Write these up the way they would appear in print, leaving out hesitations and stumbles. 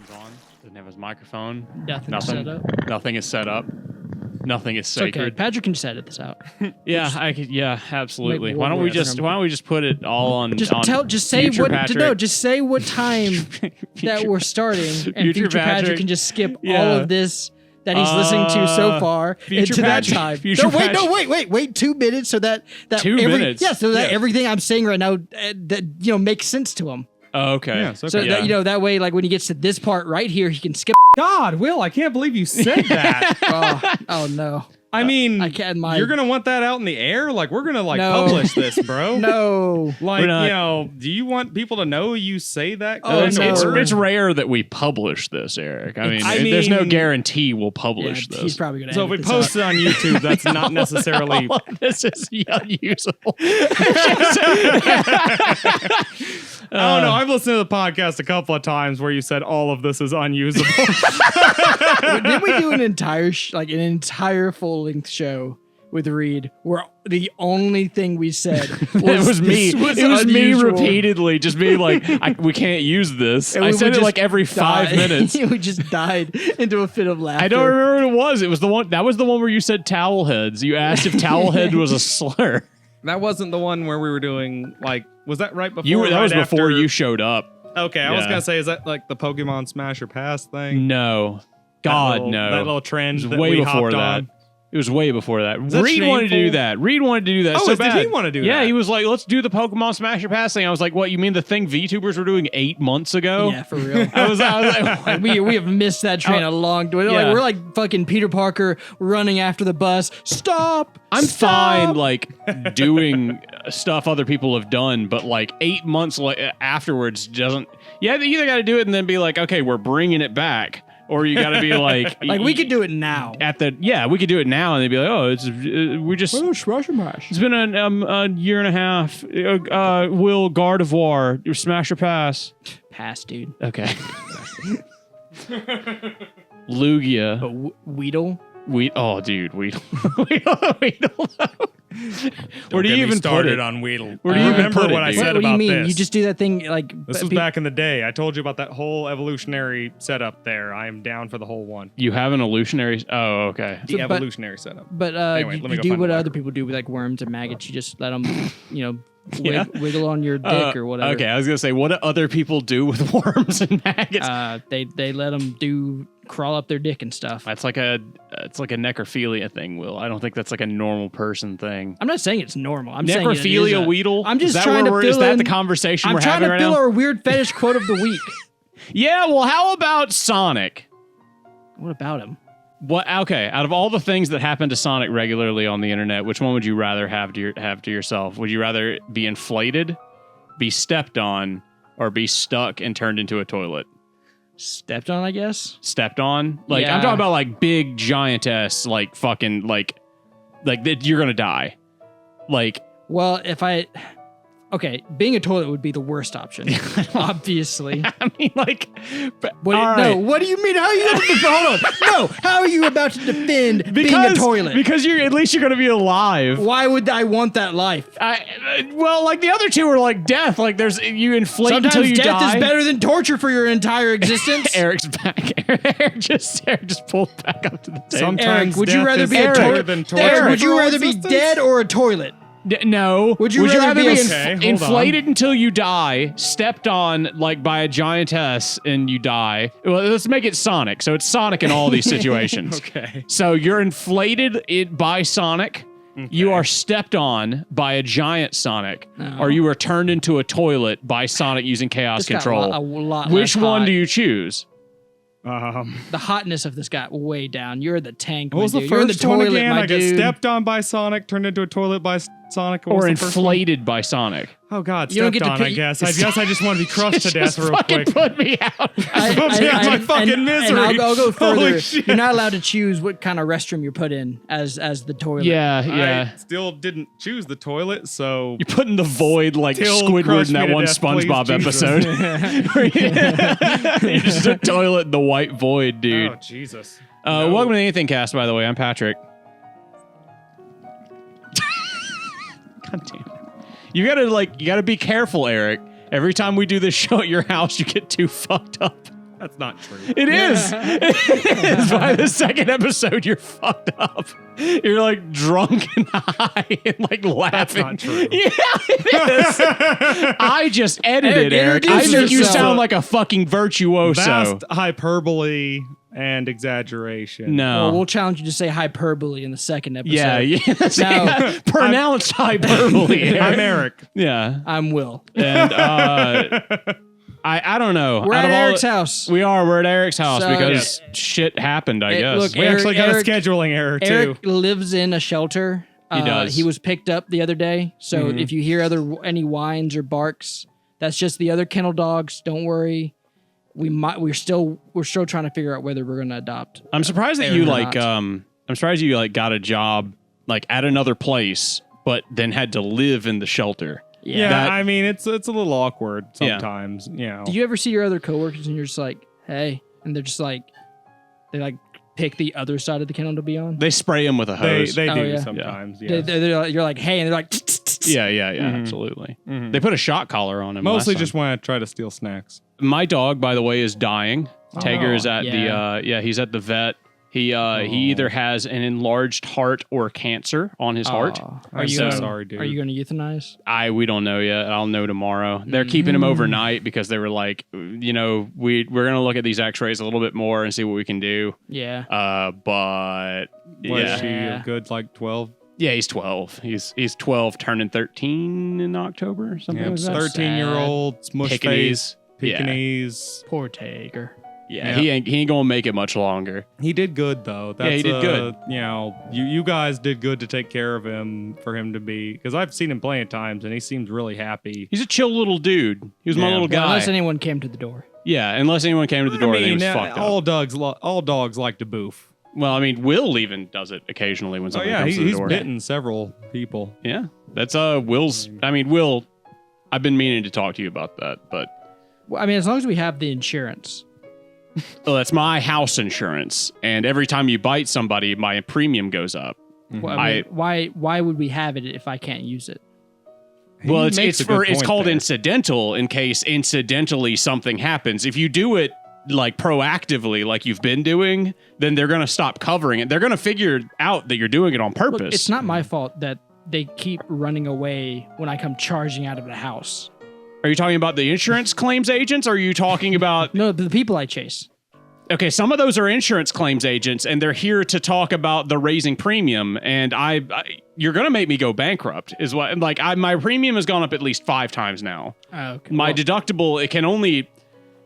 microphone's on. Doesn't have his microphone. Nothing is set up. Nothing is set up. Nothing is sacred. Okay, Patrick can just edit this out. Yeah, I could. Yeah, absolutely. Why don't we just put it all on? Just say what time that we're starting, and future Patrick can just skip all of this that he's listening to so far into that time. Wait 2 minutes so that 2 minutes. Yeah, so that everything I'm saying right now that makes sense to him. Oh, okay. Yeah, so that that way, like when he gets to this part right here, he can skip. God, Will, I can't believe you said that. oh no. I mean, I can't. You're gonna want that out in the air? Like, we're gonna publish this, bro. No. Like, do you want people to know you say that? It's rare that we publish this, Eric. I mean, there's no guarantee we'll publish this. He's probably gonna. So if we post it on YouTube, that's not necessarily. This is unusable. I don't know. I've listened to the podcast a couple of times where you said all of this is unusable. Did we do an entire full-length show with Reed where the only thing we said was it was me repeatedly just being like, we can't use this. I said it like every 5 minutes. We just died into a fit of laughter. I don't remember what it was. It was the one where you said towel heads. You asked if towel head was a slur. That wasn't the one where we were doing was that right before? That was before you showed up. Okay, I was gonna say, is that like the Pokemon Smash or Pass thing? No. God, no. That little trend it was way before that. It was way before that. Reed wanted to do that. Oh, did he want to do that? Yeah, he was like, let's do the Pokemon Smash or Pass thing. I was like, what, you mean the thing VTubers were doing 8 months ago? Yeah, for real. I was like, we have missed that train a long way. Yeah. We're like fucking Peter Parker running after the bus. Stop! I'm fine, like, doing stuff other people have done, but like 8 months afterwards doesn't... Yeah, you either got to do it and then be like, okay, we're bringing it back. Or you got to be like... we could do it now. We could do it now, and they'd be like, oh, we just... Smash and Pass. It's been a year and a half. Will Gardevoir, your Smash or Pass? Pass, dude. Okay. Lugia. Weedle? Oh, dude, Weedle. Weedle. Where do you even put it on Weedle? Where do you even put it? What I said what do you about mean? this? You just do that thing like... This was back in the day. I told you about that whole evolutionary setup there. I am down for the whole one. You have an evolutionary... Oh, okay. The evolutionary setup. But anyway, you do what other people do with like worms and maggots. You just let them, wiggle on your dick or whatever. Okay, I was going to say, what do other people do with worms and maggots? They let them crawl up their dick and stuff. It's like a necrophilia thing, Will. I don't think that's like a normal person thing. I'm not saying it's normal. I'm necrophilia saying Weedle? I'm just trying to fill Is that the conversation we're having right now? I'm trying to fill our weird fetish quote of the week. Yeah, well, how about Sonic? What about him? What? Okay, out of all the things that happen to Sonic regularly on the internet, which one would you rather have to yourself? Would you rather be inflated, be stepped on, or be stuck and turned into a toilet? Stepped on, I guess. Stepped on? Like, yeah. I'm talking about like big giantess, like fucking like that you're gonna die. Like, well, okay, being a toilet would be the worst option, obviously. I mean, like, no, what do you mean? How are you hold on. No, how are you about to defend being a toilet? Because at least you're going to be alive. Why would I want that life? Well, like the other two are like death. Like you inflate sometimes until you die. Sometimes death is better than torture for your entire existence. Eric's back. Eric just pulled back up to the table. Sometimes Eric, would you rather be a toilet? Eric, would you rather be dead or a toilet? No. Would you rather be inflated until you die, stepped on like by a giantess and you die? Well, let's make it Sonic. So it's Sonic in all these situations. Okay. So you're inflated by Sonic. Okay. You are stepped on by a giant Sonic, or you are turned into a toilet by Sonic using Chaos Control. Which one do you choose? The hotness of this got way down. You're the tank. What was the first one again? I get stepped on by Sonic, turned into a toilet by Sonic, or inflated by Sonic. Oh God, stepped on. I guess I just want to be crushed to death real quick. Put me out. Put me out my fucking misery. And I'll go further. You're not allowed to choose what kind of restroom you're put in as the toilet. Yeah. I still didn't choose the toilet, so you put in the void like Squidward in that one SpongeBob episode. You're just a toilet in the white void, dude. Oh Jesus. Welcome to AnythingCast, by the way. I'm Patrick. God damn it. You gotta be careful, Eric. Every time we do this show at your house, you get too fucked up. That's not true. It is. It is. By the second episode, you're fucked up. You're like drunk and high and like laughing. That's not true. Yeah, it is. I just edited, Eric. I think you sound like a fucking virtuoso. Vast hyperbole and exaggeration. No. Well, we'll challenge you to say hyperbole in the second episode. Yeah. Now, pronounced hyperbole. I'm Eric. Yeah. I'm Will. And I don't know. We're at Eric's house. We're at Eric's house because shit happened, I guess. Look, We actually got a scheduling error, too. Eric lives in a shelter. He does. He was picked up the other day. So if you hear any whines or barks, that's just the other kennel dogs. Don't worry. We're still trying to figure out whether we're going to adopt. I'm surprised that you I'm surprised you got a job like at another place, but then had to live in the shelter. Yeah, I mean it's a little awkward sometimes. You know. Do you ever see your other coworkers and you're just like, hey, and they're just like, they pick the other side of the kennel to be on? They spray them with a hose. They do sometimes. Yeah. You're like, hey, and they're like, yeah, absolutely. Mm-hmm. They put a shock collar on him. Mostly just want to try to steal snacks. My dog, by the way, is dying. Tager is at he's at the vet. He either has an enlarged heart or cancer on his heart. I'm so sorry, dude. Are you going to euthanize? We don't know yet. I'll know tomorrow. They're keeping him overnight because they were like, we're going to look at these x-rays a little bit more and see what we can do. Yeah. But Was she a good 12? Yeah, he's 12. He's 12 turning 13 in October or something like that. 13-year-old smush face. Pekingese. Poor Tager. Yeah, he ain't gonna make it much longer. He did good though. He did good. You guys did good to take care of him for him to be, because I've seen him plenty of times and he seems really happy. He's a chill little dude. He was my little guy. Unless anyone came to the door. Yeah, unless anyone came to the door, then he was fucked up. All dogs like to boof. Well, I mean, Will even does it occasionally when somebody comes to the door. He's bitten several people. Yeah, that's Will's. I mean, Will. I've been meaning to talk to you about that, but well, I mean, as long as we have the insurance. Well, that's my house insurance, and every time you bite somebody, my premium goes up. Well, I mean, why would we have it if I can't use it? Well, it's called incidental in case incidentally something happens. If you do it like proactively, like you've been doing, then they're gonna stop covering it. They're gonna figure out that you're doing it on purpose. Look, it's not my fault that they keep running away when I come charging out of the house. Are you talking about the insurance claims agents, or are you talking about... No, the people I chase. Okay, some of those are insurance claims agents, and they're here to talk about the raising premium, and you're going to make me go bankrupt, is what... Like, my premium has gone up at least 5 times now. Okay. My deductible, it can only...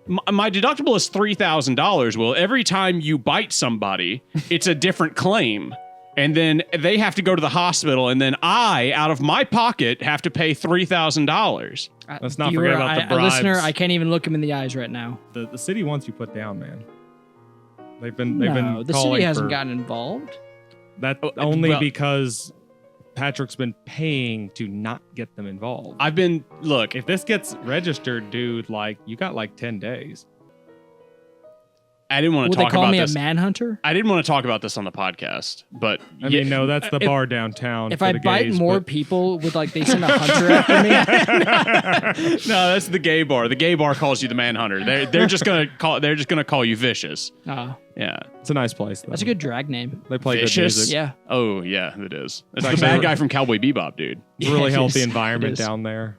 My deductible is $3,000, Will. Every time you bite somebody, it's a different claim. And then they have to go to the hospital, and then I, out of my pocket, have to pay $3,000. Let's not forget about the bribes. Listener, I can't even look him in the eyes right now. The city wants you put down, man. They've been the city hasn't gotten involved. That because Patrick's been paying to not get them involved. Look, if this gets registered, dude, you got 10 days. I didn't want to talk about this. Would they call me a manhunter? I didn't want to talk about this on the podcast, but... I mean, no, that's the bar downtown. If I bite more people, would they send a hunter after me? No, that's the gay bar. The gay bar calls you the manhunter. They're just gonna call you vicious. Oh. Yeah. It's a nice place, though. That's a good drag name. They play Vicious? good music. Yeah. Oh, yeah, it is. It's the bad guy from Cowboy Bebop, dude. It's a really healthy environment down there.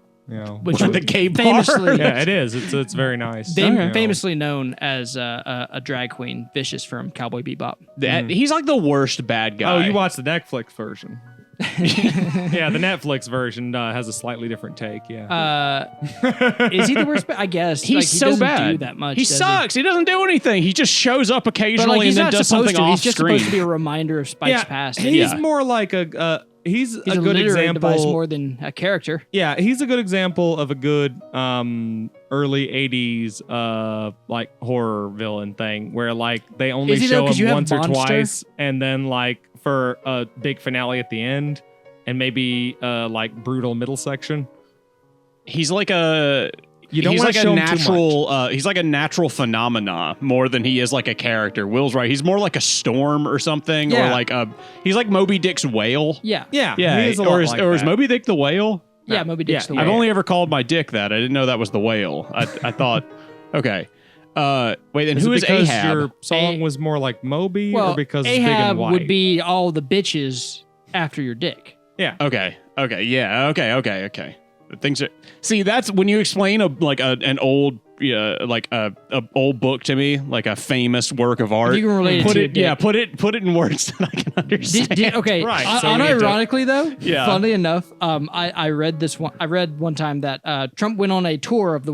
Which the gay bar? Famously, yeah, it is. It's very nice. Famously known as a drag queen, Vicious from Cowboy Bebop. He's like the worst bad guy. Oh, you watched the Netflix version. Yeah, the Netflix version has a slightly different take. Yeah. Is he the worst? I guess he so bad. Do that much. He sucks. He doesn't do anything. He just shows up occasionally and then does something off He's just screen. supposed to be a reminder of Spike's past. He's more like he's a good example device more than a character. Yeah, he's a good example of a good early 80s horror villain thing where they only show him once or twice and then for a big finale at the end and maybe brutal middle section. He's like a he's like a natural phenomena more than he is like a character. Will's right. He's more like a storm or something, or he's like Moby Dick's whale. Yeah. Is Moby Dick the whale? Yeah, Moby Dick's the whale. I've only ever called my dick that. I didn't know that was the whale. I thought, okay. Wait, then who is because Ahab? Your song was more like Moby, well, or because it's Ahab big and white? would be all the bitches after your dick. Yeah. Okay. The things are. See, that's when you explain an old old book to me, like a famous work of art. You can relate put it to it, put it in words that I can understand. Okay, right. So unironically though, Yeah. funnily enough, I read this one. I read one time that Trump went on a tour of the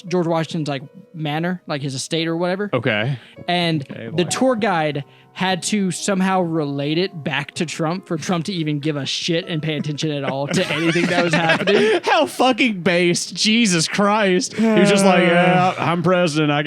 George Washington's like manor, like his estate or whatever. Okay. And the tour guide had to somehow relate it back to Trump for Trump to even give a shit and pay attention at all to anything that was happening. How fucking based. Jesus Christ. He was just like, yeah, I'm president. I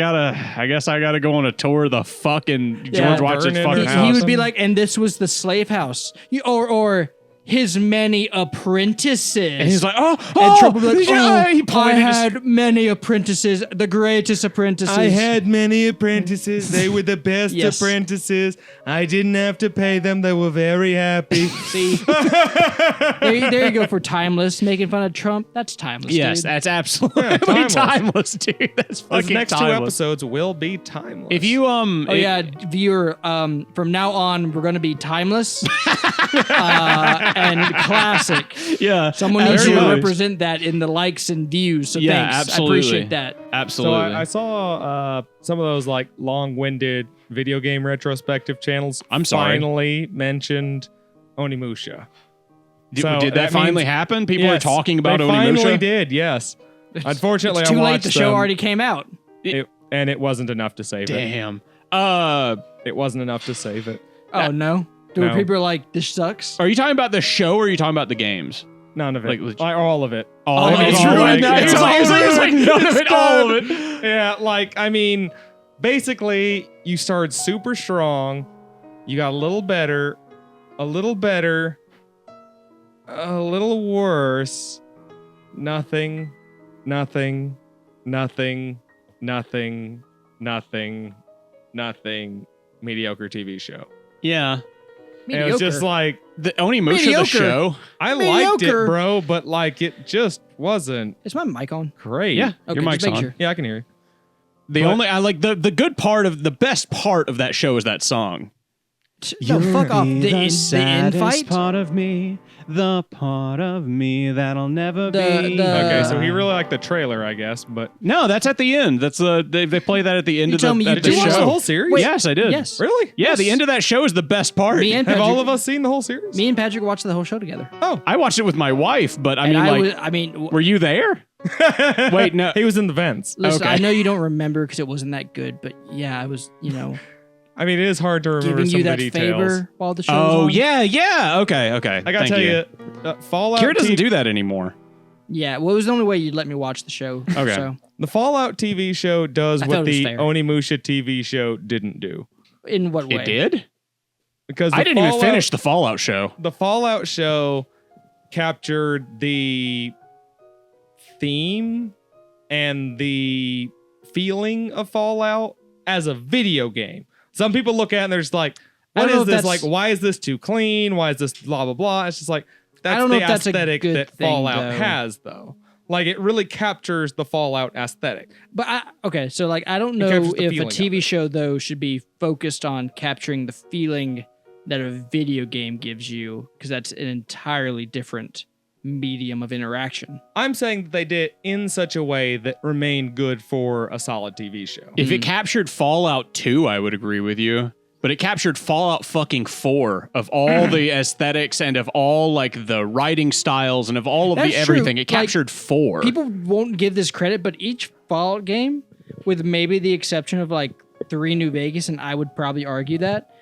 guess I gotta go on a tour of the fucking George Washington's fucking house. He would be like, and this was the slave house. Or his many apprentices. And he's like, and Trump would be like, he pointed I had many apprentices, the greatest apprentices. I had many apprentices. They were the best Yes. apprentices. I didn't have to pay them. They were very happy. See, there you go for timeless, making fun of Trump. That's timeless. Yes, dude. that's absolutely timeless, dude. That's fucking Those next timeless. 2 episodes will be timeless. If you viewer, from now on we're gonna be timeless and classic. Yeah, Someone needs to absolutely. represent that in the likes and views. So Yeah, thanks. absolutely. I appreciate that. Absolutely. So I saw some of those like long-winded video game retrospective channels. I'm sorry. Finally mentioned Onimusha. Did So that finally happen? People are Yes, talking about they Onimusha. finally did. Yes. Unfortunately, It's too I late. watched The show them, already came out. and it wasn't enough to save it. Damn. It wasn't enough to save it. Oh no! No. People are like, this sucks. Are you talking about the show or are you talking about the games? None of it. Like, All of it. All of it. It's All ruined. of it. It's like none of it. All of it. Yeah, like, I mean, basically, you started super strong. You got a little better, a little worse. Nothing. Mediocre TV show. Yeah. And it was just like, The Onimusha, the Mediocre. show. I liked it, Mediocre. bro, but like, it just wasn't Is my mic on? great. Yeah. Okay, Your mic's just make on. sure. Yeah, I can hear you. I like the good part of the best part of that show is that song. No, fuck off. The infight. part of me, the part of me that'll never be. Okay, so he really liked the trailer, I guess, but No, that's at the end. That's they play that at the end You of tell the, me at you the did you watch show. the whole series? Wait, Yes, I did. Yes. Really? Yeah, Yes. the end of that show is the best part. Me and Have Patrick, all of us seen the whole series? Me and Patrick watched the whole show together. Oh, I watched it with my wife, but I And mean, were you there? Wait, no. he was in the vents. Listen, Okay. I know you don't remember because it wasn't that good, but yeah, I was, I mean, it is hard to remember giving some you of that the details. favor while the show was Oh on. yeah. Okay. I gotta Thank tell you, Fallout. Kira doesn't do that anymore. Yeah, well, it was the only way you'd let me watch the show. Okay. So, the Fallout TV show does I what thought it was the fair. Onimusha TV show didn't do. in what way? It did? Because I didn't even finish the Fallout show. The Fallout show captured the theme and the feeling of Fallout as a video game. Some people look at it and they're just like, I what don't know is if this? that's- Like, why is this too clean? Why is this blah, blah, blah? It's just like, that's don't know the if that's a aesthetic good that thing, Fallout though. has, though. Like, it really captures the Fallout aesthetic. But okay, so like I don't know captures the if a feeling of TV it. show though should be focused on capturing the feeling that a video game gives you, because that's an entirely different medium of interaction. I'm saying that they did it in such a way that remained good for a solid TV show. If it captured Fallout 2, I would agree with you. But it captured Fallout fucking 4 of all the aesthetics and of all like the writing styles and of all of That's the everything. true. It captured 4. People won't give this credit, but each Fallout game, with maybe the exception of like 3 New Vegas, and I would probably argue that,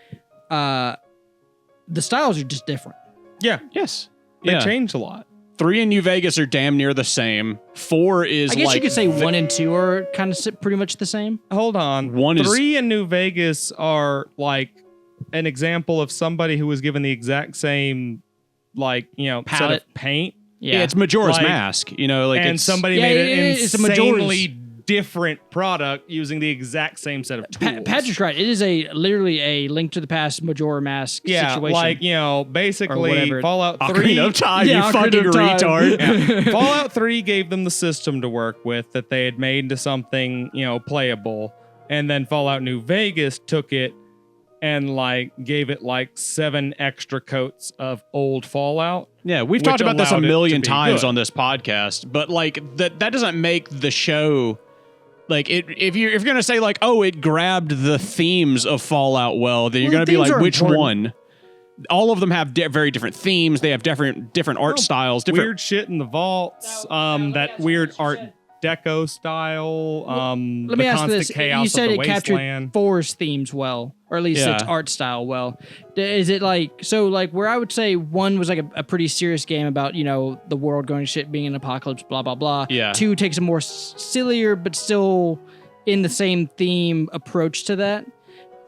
the styles are just different. Yeah, Yes. they Yeah. changed a lot. 3 in New Vegas are damn near the same. 4 is I guess like you could say 1 and 2 are kind of pretty much the same. Hold on. One is- 3 in New Vegas are like an example of somebody who was given the exact same, like, set Palette. of paint. Yeah, it's Majora's Like- Mask. Like and it's somebody Yeah, made an it's a Majora's. insanely different product using the exact same set of tools. Patrick's right. It is literally a Link to the Past Majora Mask situation. Like, basically Fallout 3. Ocarina of Time, you fucking retard. Yeah. Fallout 3 gave them the system to work with that they had made into something, playable. And then Fallout New Vegas took it and gave it 7 extra coats of old Fallout. Yeah, we've talked about this a million times on this podcast, but that doesn't make the show if you're going to say it grabbed the themes of Fallout well, then you're going to be which one? All of them have very different themes. They have different art styles, different weird shit in the vaults, that weird art deco style, let me ask this. You said it captured 4's themes well, or at least its art style well. Is it where I would say 1 was a pretty serious game about, the world going to shit, being an apocalypse, blah, blah, blah. Yeah. 2 takes a more sillier, but still in the same theme approach to that.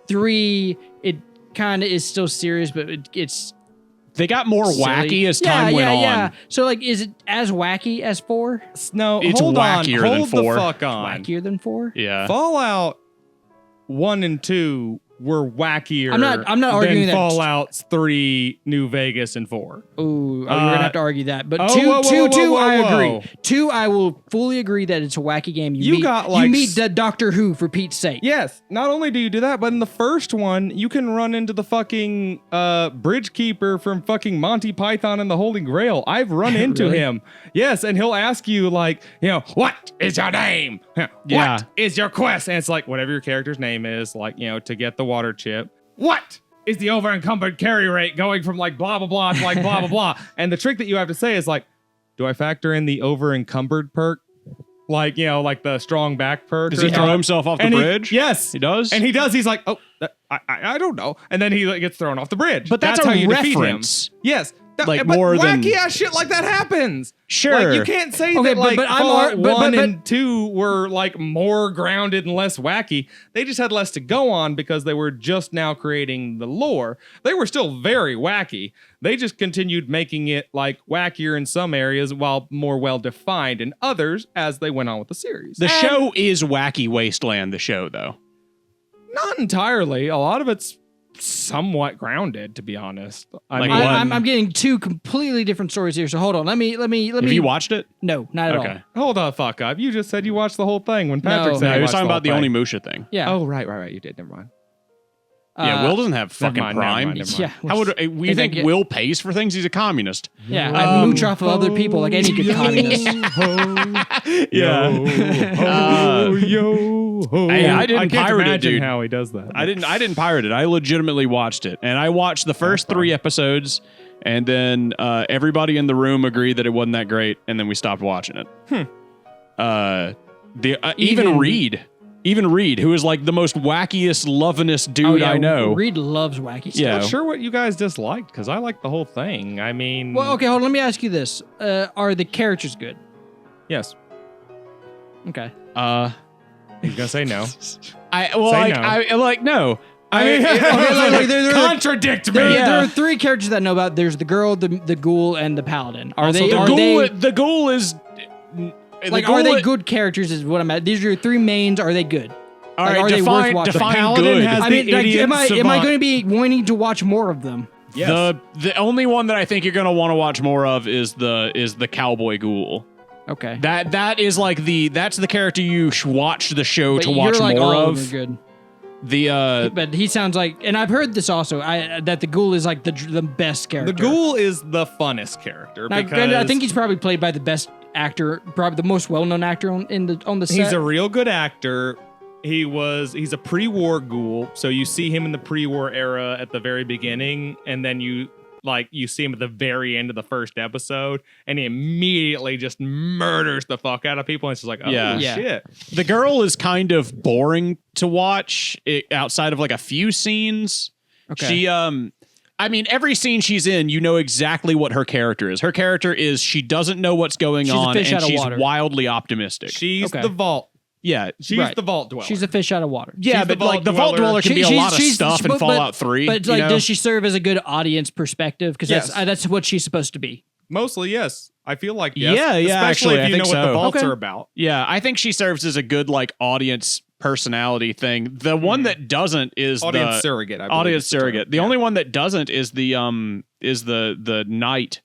3, it kind of is still serious, but it's... They got more wacky as time went on. Yeah. So, is it as wacky as 4? No, it's wackier than 4. Hold the fuck on. Wackier than 4? Yeah. Fallout 1 and 2 were wackier. I'm not arguing than Fallout 3, New Vegas, and 4. Ooh, we're gonna have to argue that. But 2, I agree. 2, I will fully agree that it's a wacky game. You meet the Doctor Who, for Pete's sake. Yes. Not only do you do that, but in the first one, you can run into the fucking bridge keeper from fucking Monty Python and the Holy Grail. I've run into him. Yes, and he'll ask you what is your name? What is your quest? And it's whatever your character's name is, to get the water chip. What is the over encumbered carry rate going from blah blah blah to blah blah blah? And the trick that you have to say is do I factor in the over encumbered perk? The strong back perk. Does he throw himself off the bridge? Yes, he does. And he does. He's I don't know. And then he gets thrown off the bridge. But that's how a you reference. Defeat him. Yes. But more wacky ass shit like that happens. Sure. You can't say that Fallout 1 and 2 were more grounded and less wacky. They just had less to go on because they were just now creating the lore. They were still very wacky. They just continued making it wackier in some areas while more well defined in others as they went on with the series. The show is Wacky Wasteland, the show though. Not entirely. A lot of it's somewhat grounded, to be honest. I'm getting 2 completely different stories here. So hold on. Let me. Have you watched it? No, not at all. Hold the fuck up. You just said you watched the whole thing when Patrick said he was talking about the Onimusha thing. Yeah. Oh, right. You did. Never mind. Will doesn't have fucking Prime. Never mind. Yeah. How would you think Will pays for things? He's a communist. Yeah, I mooch off of other people like any good communist. I didn't pirate it, dude. How he does that? I didn't pirate it. I legitimately watched it, and I watched the first 3 episodes, and then everybody in the room agreed that it wasn't that great, and then we stopped watching it. Even Reed, who is the most wackiest, lovinest dude I know. Reed loves wacky stuff. Yeah. Not sure what you guys disliked, because I liked the whole thing. I mean... Well, okay, hold on. Let me ask you this. Are the characters good? Yes. Okay. He's going to say no. No. Contradict me. There are 3 characters that I know about. There's the girl, the ghoul, and the paladin. The ghoul is... are they good characters is what I'm at. These are your 3 mains. Are they good? All right, are they worth watching? Define good. Am I going to be wanting to watch more of them? Yes. The only one that I think you're going to want to watch more of is the cowboy ghoul. Okay. That is that's the character you watch the show to watch more all of. Them are good. But he sounds and I've heard this also, that the ghoul is the best character. The ghoul is the funnest character. Now, because I think he's probably played by the best actor, probably the most well-known actor on the set. He's a real good actor. He's a pre-war ghoul, so you see him in the pre-war era at the very beginning, and then you see him at the very end of the first episode, and he immediately just murders the fuck out of people, and it's just shit. The girl is kind of boring to watch outside of a few scenes. Okay. She every scene she's in, you know exactly what her character is. Her character is she doesn't know what's going on, and she's wildly optimistic. She's the vault. Yeah, she's the vault dweller. She's a fish out of water. Yeah, but the vault dweller can be a lot of stuff in Fallout 3. But does she serve as a good audience perspective? Because that's what she's supposed to be. Mostly, yes. I feel like yes. Yeah, Especially actually, if you know what the vaults Okay. are about. Yeah, I think she serves as a good like audience personality thing. The one that doesn't is Audience the surrogate. I believe audience is the term. surrogate. The only one that doesn't is the knight.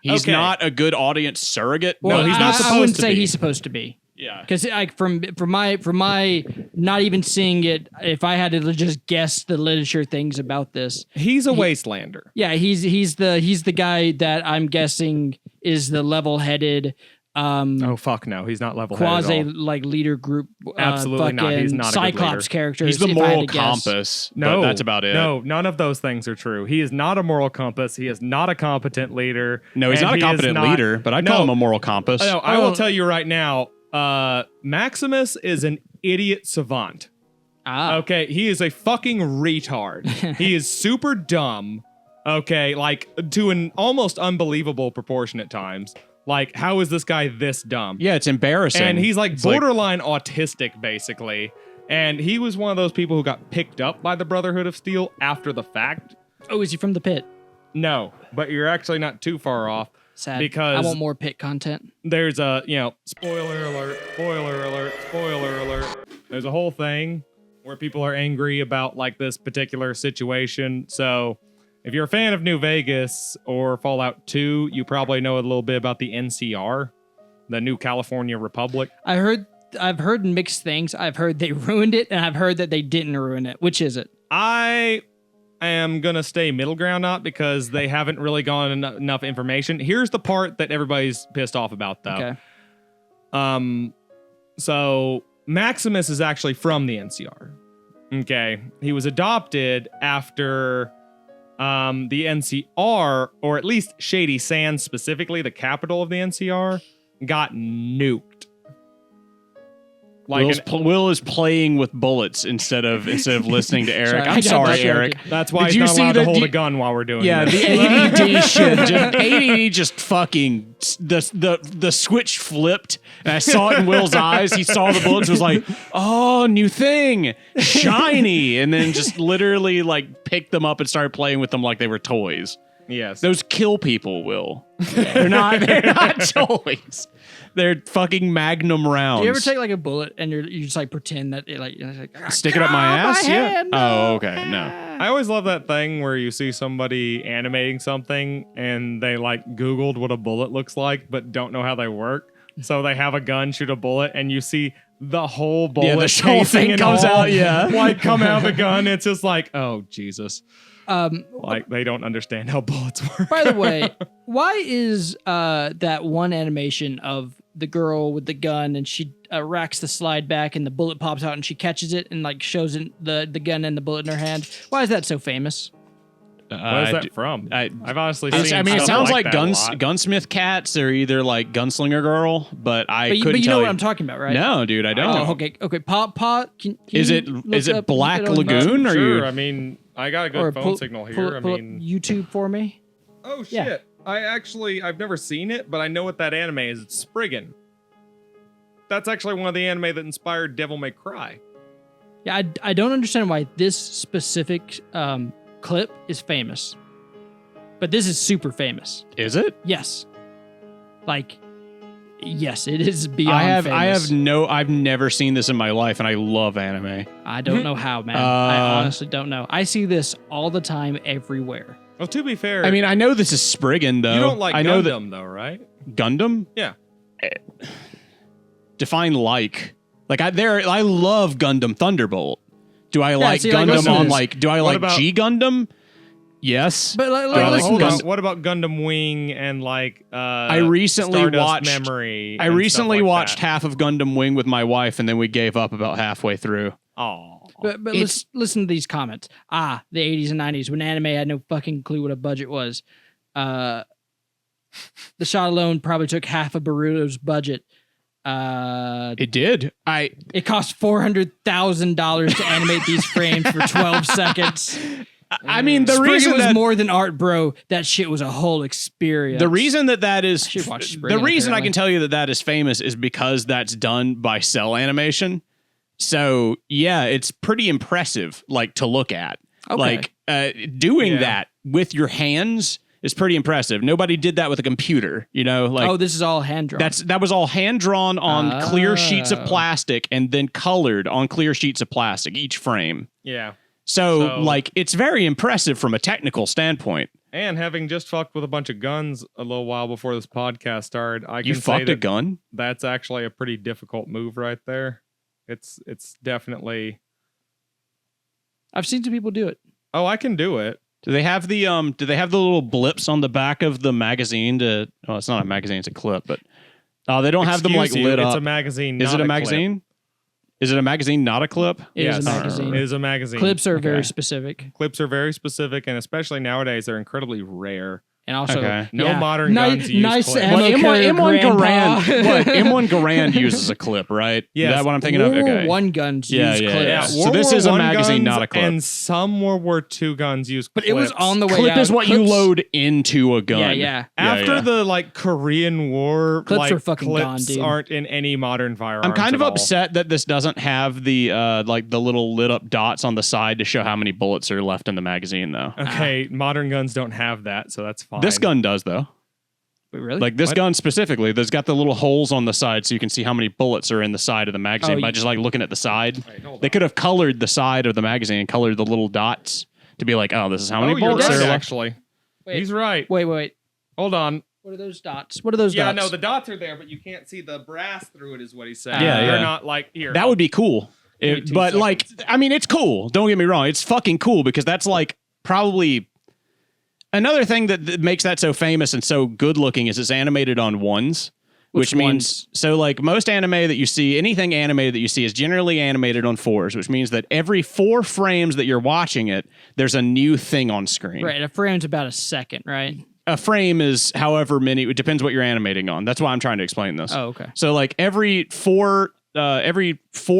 He's Okay. not a good audience surrogate. Well, he's not I supposed wouldn't to say be. he's supposed to be. Yeah. Because like from my not even seeing it, if I had to just guess the literature things about this, He's a wastelander. yeah, he's the guy that I'm guessing is the level-headed Oh fuck no, he's not level quasi like leader group. Absolutely not. He's not a good Cyclops leader. characters. He's the if I had moral to guess. compass. No, but that's about it. No, none of those things are true. He is not a moral compass. He is not a competent leader. No, he's and not a he is competent not- leader, but I call him a moral compass. No, I will tell you right now. Maximus is an idiot savant. Okay, he is a fucking retard. He is super dumb. Okay, like to an almost unbelievable proportion at times. Like, how is this guy this dumb? Yeah, it's embarrassing. And he's like borderline autistic, basically. And he was one of those people who got picked up by the Brotherhood of Steel after the fact. Oh, is he from the pit? No, but you're actually not too far off. Sad. Because I want more pit content. there's a, spoiler alert, spoiler alert, spoiler alert. There's a whole thing where people are angry about like this particular situation. So if you're a fan of New Vegas or Fallout 2, you probably know a little bit about the NCR, the New California Republic. I've heard mixed things. I've heard they ruined it, and I've heard that they didn't ruin it. Which is it? I am going to stay middle ground on it because they haven't really gone enough information. Here's the part that everybody's pissed off about, though. Okay. So Maximus is actually from the NCR. Okay. He was adopted after the NCR, or at least Shady Sands specifically, the capital of the NCR, got nuked. Like Will is playing with bullets instead of listening to Eric. Sorry, I'm sorry, Eric. That's why Did he's you not see allowed to the hold D- a gun while we're doing Yeah, this. the ADD shit. ADD just fucking the switch flipped, and I saw it in Will's eyes. He saw the bullets, was like, "Oh, new thing, shiny," and then just literally like picked them up and started playing with them like they were toys. Yes. Those kill people, Will. They're not toys. They're fucking Magnum rounds. Do you ever take like a bullet and you just like pretend that it like, stick it up my ass? hand, yeah. no. Oh, okay. No. I always love that thing where you see somebody animating something and they like Googled what a bullet looks like, but don't know how they work. So they have a gun, shoot a bullet, and you see the whole bullet. Yeah, the whole thing and comes all, out. Yeah. like come out of the gun. It's just like, oh Jesus. Um, Like they don't understand how bullets work. by the way, why is that one animation of the girl with the gun and she racks the slide back and the bullet pops out and she catches it and like shows the gun and the bullet in her hand? Why is that so famous? Where's that from? I've honestly seen. I mean, it stuff sounds like that a lot. gunsmith cats. They're either like gunslinger girl, but I But couldn't you tell know what I'm talking about, right? No, dude, I don't. Oh, okay. Pop. Can Is you it look up Black it on- Lagoon? Or Sure. you? I mean, I got a good or phone signal here. Pull I up mean, YouTube for me. oh shit! Yeah. I've never seen it, but I know what that anime is. It's Spriggan. That's actually one of the anime that inspired Devil May Cry. Yeah, I don't understand why this specific clip is famous, but this is super famous. Is it? Yes, like yes, it is beyond. Famous. I've never seen this in my life, and I love anime. I don't know how, man. I honestly don't know. I see this all the time, everywhere. Well, to be fair, I mean, I know this is Spriggan though. you don't like I know Gundam, though, right? Gundam. Yeah. Define like. Like I love Gundam Thunderbolt. Do I like see, like, Gundam listen to on this. like? Do I like about- G Gundam? Yes. But like, I like listen Hold to on. this. What about Gundam Wing and like? I recently Stardust watched Memory. I and recently stuff like watched that. half of Gundam Wing with my wife, and then we gave up about halfway through. Oh. But listen to these comments. The 80s and 90s when anime had no fucking clue what a budget was. The shot alone probably took half of Boruto's budget. It did. It cost $400,000 to animate these frames for 12 seconds. I mean, the Spriggan reason was that more than art, bro. That shit was a whole experience. the reason that is I should watch the Spriggan, reason I apparently. can tell you that is famous is because that's done by cell animation. So yeah, it's pretty impressive, like to look at. Okay. Like doing Yeah. that with your hands is pretty impressive. Nobody did that with a computer, you know? Like, this is all hand drawn. That was all hand drawn on clear sheets of plastic and then colored on clear sheets of plastic, each frame. Yeah. So like, it's very impressive from a technical standpoint. And having just fucked with a bunch of guns a little while before this podcast started, I can say fucked a gun? That's actually a pretty difficult move right there. It's definitely. I've seen some people do it. Oh, I can do it. Do they have the little blips on the back of the magazine to? Oh, it's not a magazine; it's a clip. But they don't have them like lit up. It's a magazine. Is it a magazine? Clip. Is it a magazine, not a clip? Yes, a magazine. It is a magazine. Clips are very specific. Clips are very specific, and especially nowadays, they're incredibly rare. And also, no modern guns use clips. M1 Garand. M1 Garand uses a clip, right? Yes. Is that what I'm thinking of? World Okay. War I guns use clips. Yeah. So this is a magazine, not a clip. And some World War II guns use clips. But it was on the way clip out. is what you load into a gun. Yeah. After the like Korean War, clips are fucking clips gone, dude. aren't in any modern firearms. I'm kind of at all. upset that this doesn't have the like the little lit up dots on the side to show how many bullets are left in the magazine, though. Okay, modern guns don't have that, so that's fine. This gun does, though. Wait, really? Like this gun specifically, there's got the little holes on the side so you can see how many bullets are in the side of the magazine by just like looking at the side. They could have colored the side of the magazine and colored the little dots to be like, oh, this is how many bullets you're there right, are. actually. Wait. He's right. Wait. Hold on. What are those dots? What are those dots? Yeah, no, the dots are there, but you can't see the brass through it, is what he's saying. Yeah, They're not like here. That would be cool. But like, I mean, it's cool. Don't get me wrong. It's fucking cool because that's like probably another thing that makes that so famous and so good looking is it's animated on ones. Which means, so like most anime that you see, anything animated that you see is generally animated on fours, which means that every 4 frames that you're watching it, there's a new thing on screen. Right, a frame's about a second, right? A frame is however many, it depends what you're animating on. That's why I'm trying to explain this. Oh, okay. So like every four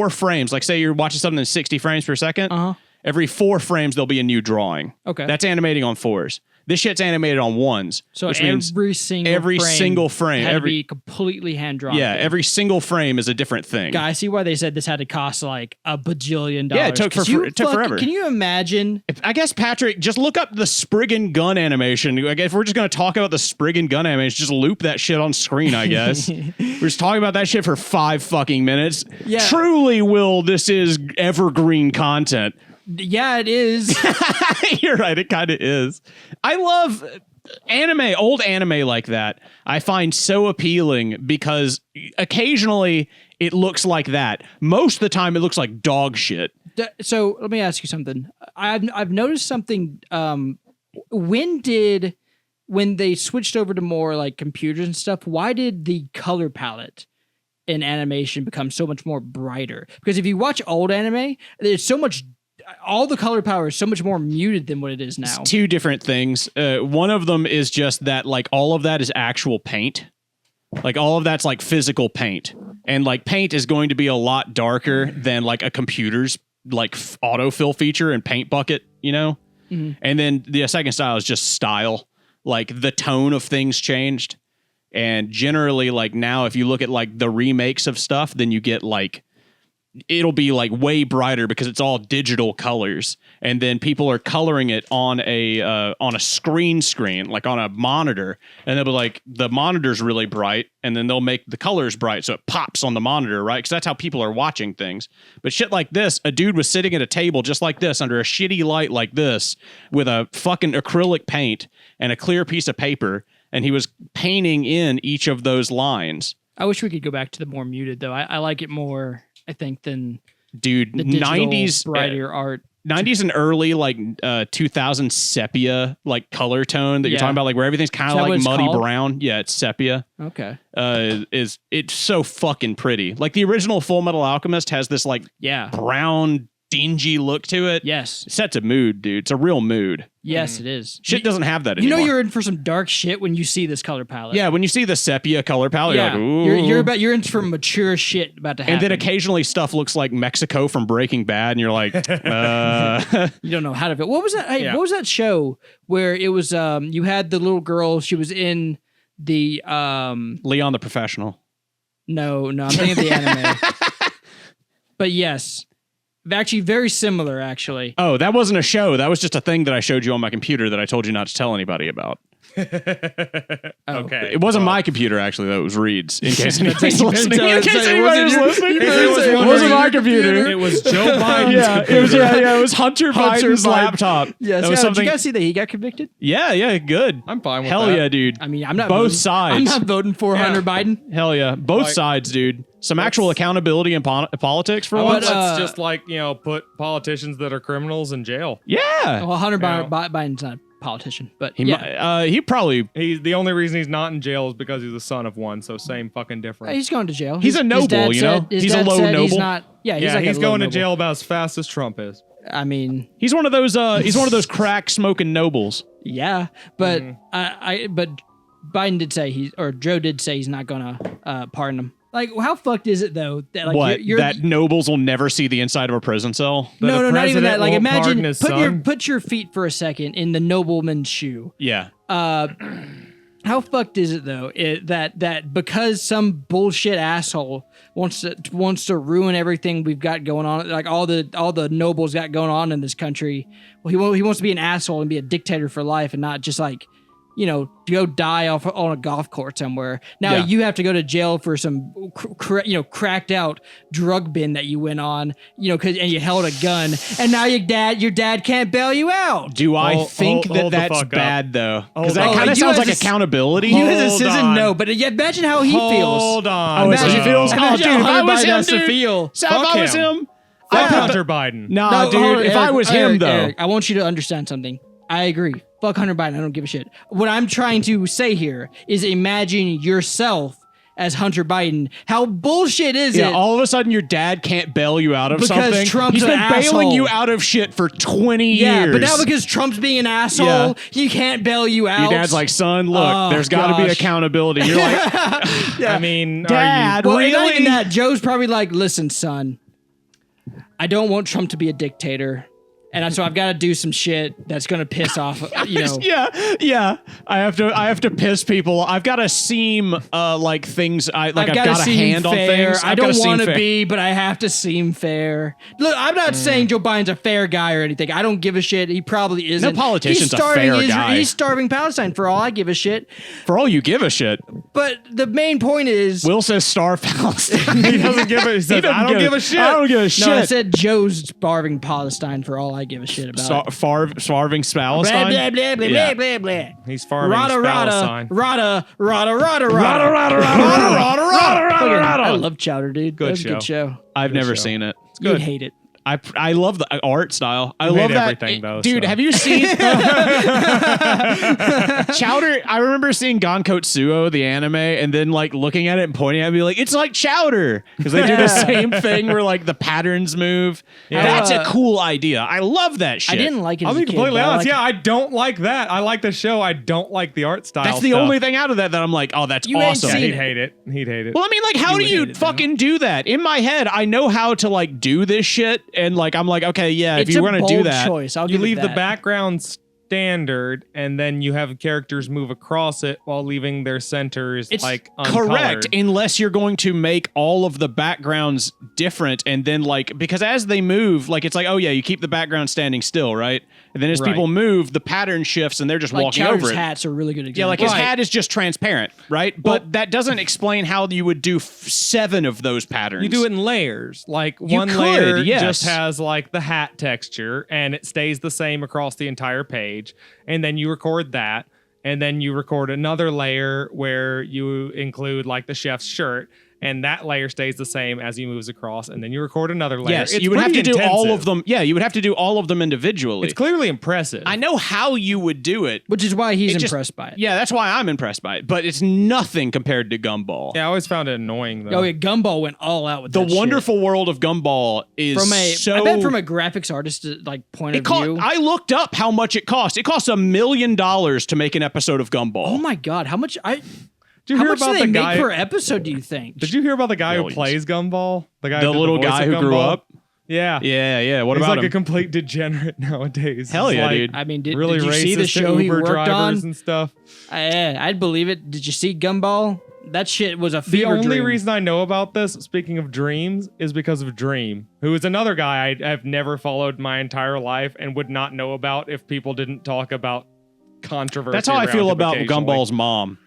frames, like say you're watching something in 60 frames per second, every 4 frames there'll be a new drawing. Okay. That's animating on 4s. This shit's animated on 1s. So which every single frame had to be completely hand drawn. Yeah, every single frame is a different thing. Guy, I see why they said this had to cost like $1 bajillion. Yeah, it took forever. Can you imagine? I guess, Patrick, just look up the Spriggan gun animation. I guess if we're just going to talk about the Spriggan gun animation, just loop that shit on screen, I guess. We're just talking about that shit for 5 fucking minutes. Yeah. Truly, Will, this is evergreen content. Yeah, it is. You're right. It kind of is. I love anime, old anime like that. I find so appealing because occasionally it looks like that. Most of the time it looks like dog shit. So let me ask you something. I've noticed something. When they switched over to more like computers and stuff, why did the color palette in animation become so much more brighter? Because if you watch old anime, there's so much. All the color power is so much more muted than what it is now. It's 2 different things. One of them is just that, like, all of that is actual paint. Like, all of that's like physical paint. And like paint is going to be a lot darker than like a computer's like autofill feature and paint bucket, you know? Mm-hmm. And then the second style is just style. Like the tone of things changed. And generally, like now, if you look at like the remakes of stuff, then you get like, it'll be like way brighter because it's all digital colors, and then people are coloring it on a screen, like on a monitor, and they'll be like, the monitor's really bright, and then they'll make the colors bright so it pops on the monitor, right? Because that's how people are watching things. But shit like this, a dude was sitting at a table just like this under a shitty light like this with a fucking acrylic paint and a clear piece of paper, and he was painting in each of those lines. I wish we could go back to the more muted though. I like it more, I think, than dude, the digital, 90s brighter art. 90s and early like 2000 sepia like color tone that you're talking about, like where everything's kind of like muddy brown. Yeah, it's sepia. Okay. It's so fucking pretty. Like the original Full Metal Alchemist has this like brown dingy look to it. Yes. It sets a mood, dude. It's a real mood. Yes, it is. Shit doesn't have that anymore. You know you're in for some dark shit when you see this color palette. Yeah, when you see the sepia color palette, you're like, ooh. You're in for mature shit about to happen. And then occasionally stuff looks like Mexico from Breaking Bad, and you're like, you don't know how to feel. What was that? Hey, what was that show where it was you had the little girl, she was in the Leon the Professional. No, I'm thinking of the anime. But yes. Actually, very similar, actually. Oh, that wasn't a show. That was just a thing that I showed you on my computer that I told you not to tell anybody about. Okay. It wasn't my computer, actually, though. It was Reed's. In case anybody's listening. It wasn't my computer. It was Joe Biden's computer. It was Hunter Biden's laptop. Yeah, did you guys see that he got convicted? Yeah, good. I'm fine with Hell that. yeah, dude. I mean, I'm not both sides. I'm not voting for Hunter Biden. Hell yeah, both sides, dude. Some actual accountability in politics for once. Let's just put politicians that are criminals in jail. Yeah. Well, Hunter Biden's not a politician, but he's the only reason he's not in jail is because he's the son of one, so same fucking difference. He's going to jail. He's a noble, he's a low noble. He's not. He's going to jail about as fast as Trump is. I mean, he's one of those crack smoking nobles. Yeah, but but Biden did say Joe did say he's not gonna pardon him. Like, how fucked is it though? That that nobles will never see the inside of a prison cell? No, not even that. Like, imagine put your feet for a second in the nobleman's shoe. Yeah. How fucked is it though? That because some bullshit asshole wants to ruin everything we've got going on, like all the nobles got going on in this country. Well, he wants to be an asshole and be a dictator for life, and not just like, go die off on a golf course somewhere. Now you have to go to jail for some, cracked out drug bin that you went on, and you held a gun, and now your dad can't bail you out. Do I think that's bad though? Because that kind of sounds like accountability. You as a citizen, no, but imagine how he feels. Hold on. Imagine, he feels. Dude, if I was him, dude. If I was him. Fuck Hunter Biden. No, dude. If I was him, though. Eric, I want you to understand something. I agree. Fuck Hunter Biden. I don't give a shit. What I'm trying to say here is imagine yourself as Hunter Biden. How bullshit is it? Yeah, all of a sudden your dad can't bail you out of something. Because Trump's He's been an bailing asshole. you out of shit for 20 years. Yeah, but now because Trump's being an asshole, he can't bail you out. Your dad's like, son, look, there's got to be accountability. You're like, I mean, Dad, really? Not even that. Joe's probably like, listen, son, I don't want Trump to be a dictator. And so I've got to do some shit that's going to piss off, Yeah. I have to piss people. I've got to seem like things. I've got to hand on things. I don't want to be, but I have to seem fair. Look, I'm not saying Joe Biden's a fair guy or anything. I don't give a shit. He probably isn't. No politician's a fair guy. He's starving Palestine for all I give a shit. For all you give a shit. But the main point is, Will says starve Palestine. He doesn't give a. He says, I don't give a shit. I don't give a shit. No, I said Joe's starving Palestine for all I give a shit about. Starving Palestine. Blah blah blah blah blah blah. He's farming Palestine. Rada. I love Chowder, dude. That's a good show. I've never seen it. It's good. You'd hate it. I love the art style. I love that. Everything, though, dude, have you seen Chowder? I remember seeing Gankotsuo, the anime, and then like looking at it and pointing at me like, it's like Chowder. Because they do the same thing where like the patterns move. Yeah. That's a cool idea. I love that shit. I didn't like it. I'll be completely honest. Like I don't like that. I like the show. I don't like the art style. That's the only thing out of that I'm like, oh, that's awesome. He'd hate it. He'd hate it. Well, I mean, like, how do you fucking do that? In my head, I know how to like do this shit. And like, I'm like, okay, yeah, if you want to do that, choice. You leave the background standard, and then you have characters move across it while leaving their centers like uncolored. Correct, unless you're going to make all of the backgrounds different, and then like, because as they move, like it's like, oh yeah, you keep the background standing still, right? And then as people move, the pattern shifts, and they're just walking over it. Hats are really good example. Yeah, like his hat is just transparent, right? But that doesn't explain how you would do 7 of those patterns. You do it in layers. Like one layer just has like the hat texture, and it stays the same across the entire page. And then you record that, and then you record another layer where you include like the chef's shirt, and that layer stays the same as he moves across, and then you record another layer. Yes, you would have to do all of them. Yeah, you would have to do all of them individually. It's clearly impressive. I know how you would do it. Which is why he's impressed by it. Yeah, that's why I'm impressed by it. But it's nothing compared to Gumball. Yeah, I always found it annoying, though. Oh, yeah, Gumball went all out with the wonderful world of Gumball is I bet from a graphics artist like point of view. I looked up how much it cost. It costs $1 million to make an episode of Gumball. Oh my God, how much? Did you hear about the guy per episode? Do you think? Did you hear about the guy who plays Gumball? The little guy who grew up. Yeah. What about him? He's like a complete degenerate nowadays. Hell yeah, dude. I mean, did really you see the show he Uber worked on and stuff? I'd believe it. Did you see Gumball? That shit was a fever dream. The only reason I know about this, speaking of dreams, is because of Dream, who is another guy I've never followed my entire life and would not know about if people didn't talk about controversy. That's how I feel about Gumball's mom.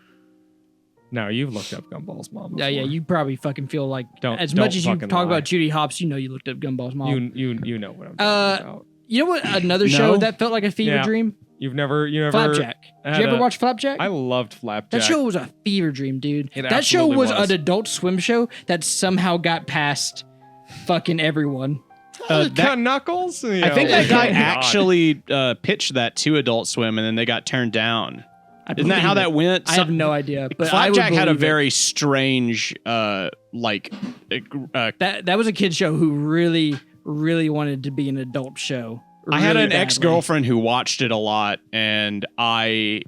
No, you've looked up Gumball's mom before. Yeah, you probably fucking feel like as much as you talk about Judy Hopps, you know you looked up Gumball's mom. You know what I'm talking about. You know what? Another show that felt like a fever dream. You never Flapjack. Did you ever watch Flapjack? I loved Flapjack. That show was a fever dream, dude. That show was an Adult Swim show that somehow got past fucking everyone. Knuckles. I think that guy actually pitched that to Adult Swim, and then they got turned down. Isn't that how that went? I have no idea. But Flapjack had a very strange, that was a kid show who really, really wanted to be an adult show. I had an ex-girlfriend who watched it a lot, and I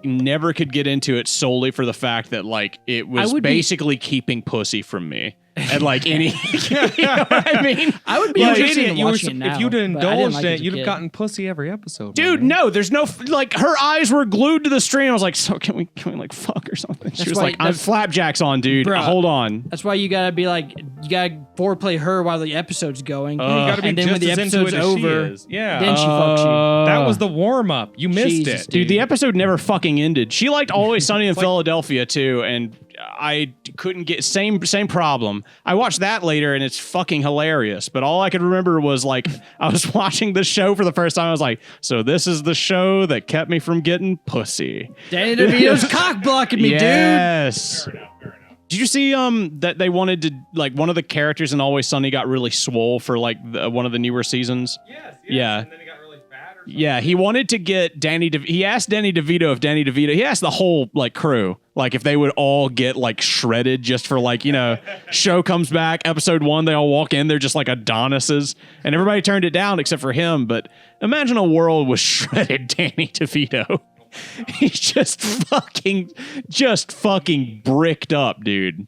never could get into it solely for the fact that like it was basically keeping pussy from me. And like any, you know what I mean? I would be interested in watching it now. If you'd indulged in it, you'd have gotten pussy every episode. Dude, no, there's no like her eyes were glued to the screen. I was like, so can we like fuck or something? She was like, Flapjack's on, dude. Bro, hold on. That's why you gotta be like, you gotta foreplay her while the episode's going, and then when the episode's over, then she fucks you. That was the warm up. You missed it, dude. The episode never fucking ended. She liked Always Sunny in Philadelphia too, and I couldn't get same problem. I watched that later and it's fucking hilarious. But all I could remember was like I was watching the show for the first time. I was like, so this is the show that kept me from getting pussy. Danny DeVito's cock blocking me, dude. Yes. Fair enough. Did you see that they wanted to like one of the characters in Always Sunny got really swole for like one of the newer seasons? Yes. Yeah. And then he got really fat or something. Yeah, he wanted to get he asked Danny DeVito if Danny DeVito, he asked the whole like crew, like if they would all get like shredded just for like, you know, show comes back, episode 1, they all walk in, they're just like Adonises, and everybody turned it down except for him. But imagine a world with shredded Danny DeVito. He's just fucking bricked up, dude.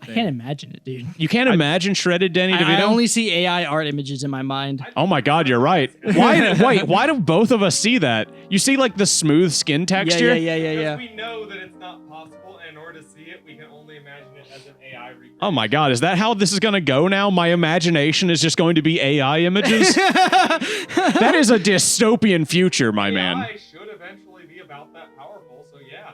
I can't imagine it, dude. You can't imagine shredded Danny DeVito? I only see AI art images in my mind. Oh my God, you're right. Why do both of us see that? You see like the smooth skin texture? Yeah. Because we know that it's not possible, and in order to see it, we can only imagine it as an AI recreation. Oh my God, is that how this is going to go now? My imagination is just going to be AI images? That is a dystopian future, my man. AI should eventually be about that powerful, so yeah.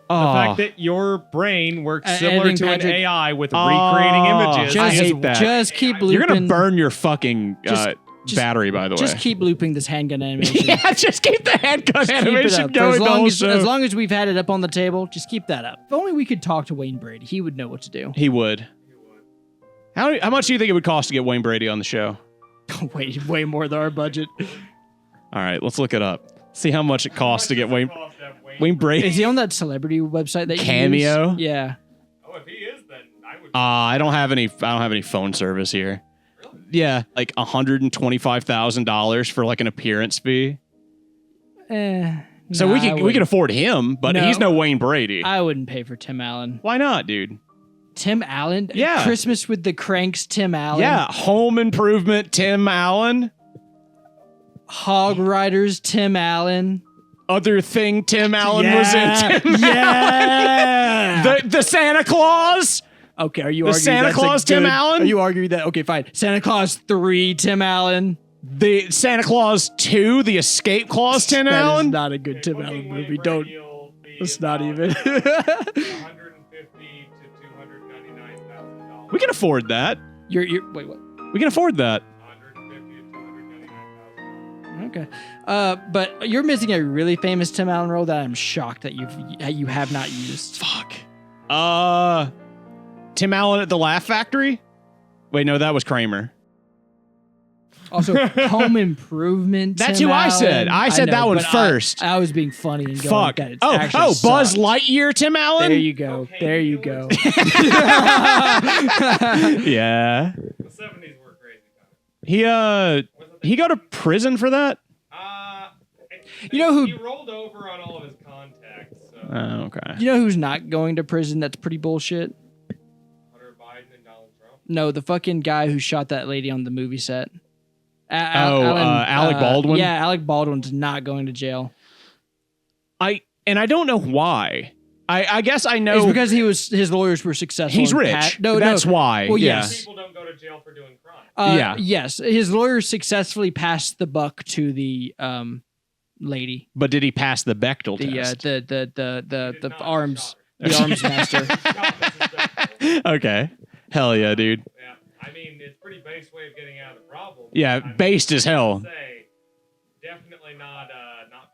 The fact that your brain works similar to an AI with recreating images. I hate that. Just keep looping. You're going to burn your fucking battery, by the way. Just keep looping this handgun animation. Yeah, just keep the handgun animation going. As long as we've had it up on the table, just keep that up. If only we could talk to Wayne Brady. He would know what to do. He would. How much do you think it would cost to get Wayne Brady on the show? way more than our budget. All right, let's look it up. See how much it costs to get Wayne Brady. Is he on that celebrity website that Cameo? You use? Yeah. Oh, if he is, then I would. I don't have any phone service here. Really? Yeah, like $125,000 for like an appearance fee. So we can afford him, but he's no Wayne Brady. I wouldn't pay for Tim Allen. Why not, dude? Tim Allen? Yeah. Christmas with the Cranks, Tim Allen. Yeah. Home Improvement, Tim Allen. Hog Riders, Tim Allen. Other thing Tim Allen was in. Tim Allen. The Santa Claus. Okay, are you the arguing Santa Claus Tim Allen? Are you arguing that? Okay, fine. Santa Claus 3 Tim Allen. The Santa Claus 2, the Escape Clause Tim Allen. That is not a good Tim Allen movie. Don't. It's not even. $150,000 to $299,000. We can afford that. Wait, what? We can afford that. Okay. But you're missing a really famous Tim Allen role that I'm shocked that you have not used. Fuck. Tim Allen at the Laugh Factory? Wait, no, that was Kramer. Also, Home Improvement. That's Tim who Allen. I said. I said that one first. I was being funny and going Fuck. That Buzz Lightyear Tim Allen? There you go. There you go. Yeah. The 70s were crazy. He go to prison for that? You know who? He rolled over on all of his contacts. So. Okay. You know who's not going to prison? That's pretty bullshit. Hunter Biden and Donald Trump. No, the fucking guy who shot that lady on the movie set. Alec Baldwin? Yeah, Alec Baldwin's not going to jail. I don't know why. I guess I know. It's because his lawyers were successful. He's rich. That's why. Well, yeah. yes. People don't go to jail for doing crime. Yes, his lawyers successfully passed the buck to the lady. But did he pass the Bechdel test? The arms master. Okay. Hell yeah, dude. Yeah. I mean, it's pretty base way of getting out of the problem. Yeah, based as hell. Definitely not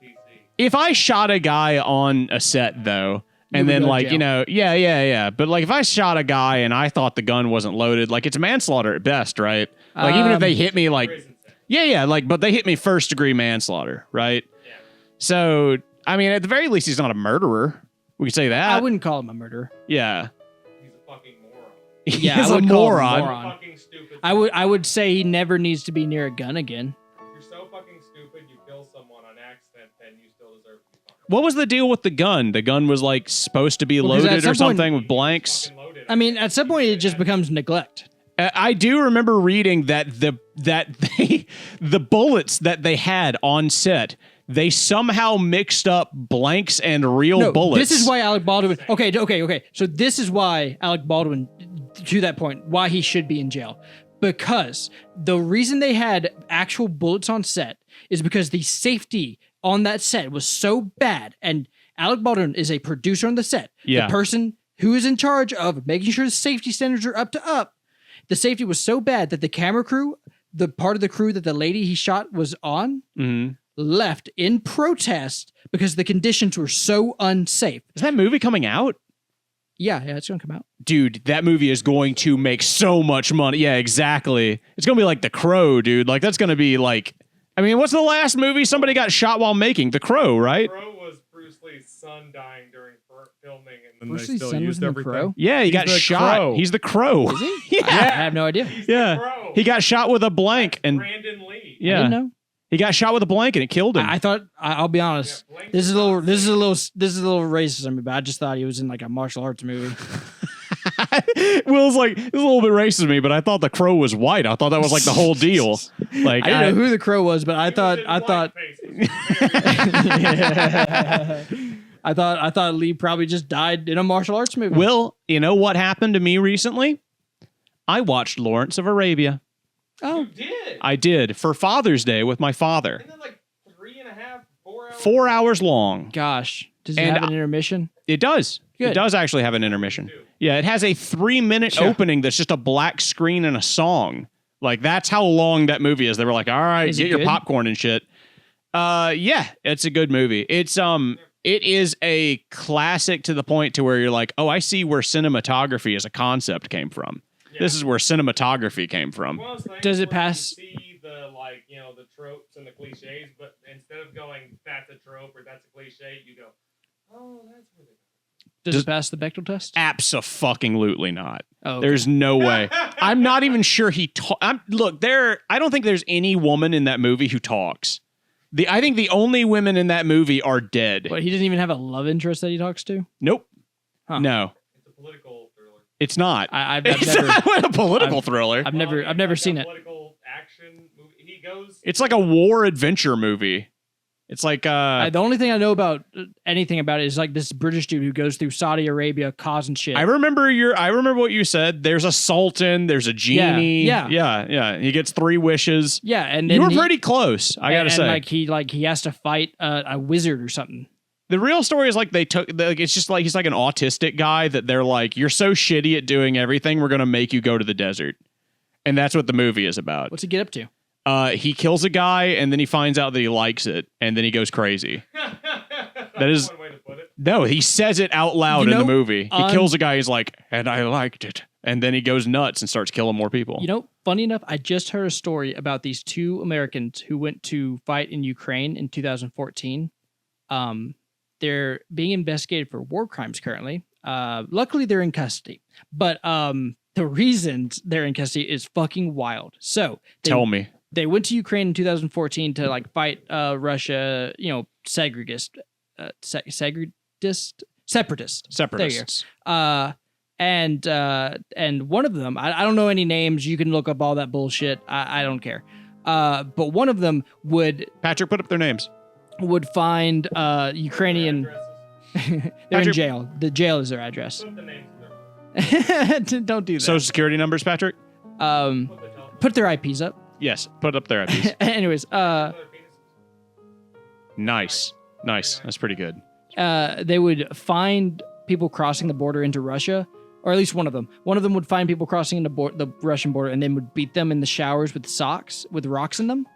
PC. If I shot a guy on a set though, and then like, yeah. But like if I shot a guy and I thought the gun wasn't loaded, like it's manslaughter at best, right? Like even if they hit me like, like, but they hit me first degree manslaughter, right? Yeah. So, I mean, at the very least, he's not a murderer. We could say that. I wouldn't call him a murderer. Yeah. He's a fucking moron. Yeah, he's a moron. Fucking stupid. I would say he never needs to be near a gun again. You're so fucking stupid, you kill someone on accident, and you still deserve to be fucking. What was the deal with the gun? The gun was like supposed to be loaded or something with blanks. I mean, at some point it just becomes neglect. I do remember reading that the bullets that they had on set, they somehow mixed up blanks and real bullets. This is why Alec Baldwin. Okay. So this is why Alec Baldwin, to that point, why he should be in jail. Because the reason they had actual bullets on set is because the safety on that set was so bad. And Alec Baldwin is a producer on the set. Yeah. The person who is in charge of making sure the safety standards are up to up. The safety was so bad that the camera crew, the part of the crew that the lady he shot was on, left in protest because the conditions were so unsafe. Is that movie coming out? Yeah, it's going to come out. Dude, that movie is going to make so much money. Yeah, exactly. It's going to be like The Crow, dude. Like, that's going to be like... I mean, what's the last movie somebody got shot while making? The Crow, right? The Crow was Bruce Lee's son dying during filming. And Bruce Lee's son was in The Crow? Yeah, he got shot. Crow. He's the Crow. Is he? Yeah. I have no idea. Yeah. He got shot with a blank. And Brandon Lee. Yeah. I didn't know. He got shot with a blank and it killed him. I thought, I'll be honest, this is a little racist of me, but I just thought he was in like a martial arts movie. Will's like, it's a little bit racist of me, but I thought the Crow was white. I thought that was like the whole deal. Like I didn't know who the Crow was, but I thought I thought Lee probably just died in a martial arts movie. Will, you know what happened to me recently? I watched Lawrence of Arabia. Oh, you did? I did for Father's Day with my father. Isn't that like 3.5, 4 hours? 4 hours long. Gosh, does it have an intermission? It does. Good. It does actually have an intermission. Yeah, it has a 3-minute opening that's just a black screen and a song. Like that's how long that movie is. They were like, "All right, get your popcorn and shit." Yeah, it's a good movie. It is a classic to the point to where you're like, "Oh, I see where cinematography as a concept came from." Yeah. This is where cinematography came from. Does it pass? You see the the tropes and the cliches, but instead of going, "That's a trope" or "That's a cliche," you go, "Oh, that's where they." Does it pass the Bechdel test? Abso-fucking-lutely not. Oh, okay. There's no way. I'm not even sure he talks. Look, I don't think there's any woman in that movie who talks. I think the only women in that movie are dead. But he doesn't even have a love interest that he talks to? Nope. Huh. No. It's a political thriller. It's not. I've it's never not a political thriller. I've never seen it. Political action movie. It's like a war adventure movie. It's like the only thing I know about anything about it is like this British dude who goes through Saudi Arabia causing shit. I remember what you said. There's a sultan, there's a genie. Yeah. He gets 3 wishes. Yeah, and then you were pretty close, I gotta say. And he has to fight a wizard or something. The real story is like it's just like he's like an autistic guy that they're like, you're so shitty at doing everything, we're gonna make you go to the desert. And that's what the movie is about. What's he get up to? He kills a guy and then he finds out that he likes it and then he goes crazy. That is one way to put it. No, he says it out loud in the movie. He kills a guy. He's like, and I liked it. And then he goes nuts and starts killing more people. You know, funny enough, I just heard a story about these 2 Americans who went to fight in Ukraine in 2014. They're being investigated for war crimes currently. Luckily, they're in custody. But the reason they're in custody is fucking wild. So tell me. They went to Ukraine in 2014 to like fight Russia, separatists. There you go. And one of them, I don't know any names. You can look up all that bullshit. I don't care. But one of them Patrick, put up their names. Would find Ukrainian. They're in jail. The jail is their address. Put the names in their Don't do that. Social security numbers, Patrick. Put their IPs up. Yes, put up their IPs. Anyways, Nice. That's pretty good. They would find people crossing the border into Russia, or at least one of them. One of them would find people crossing into the Russian border and then would beat them in the showers with socks with rocks in them.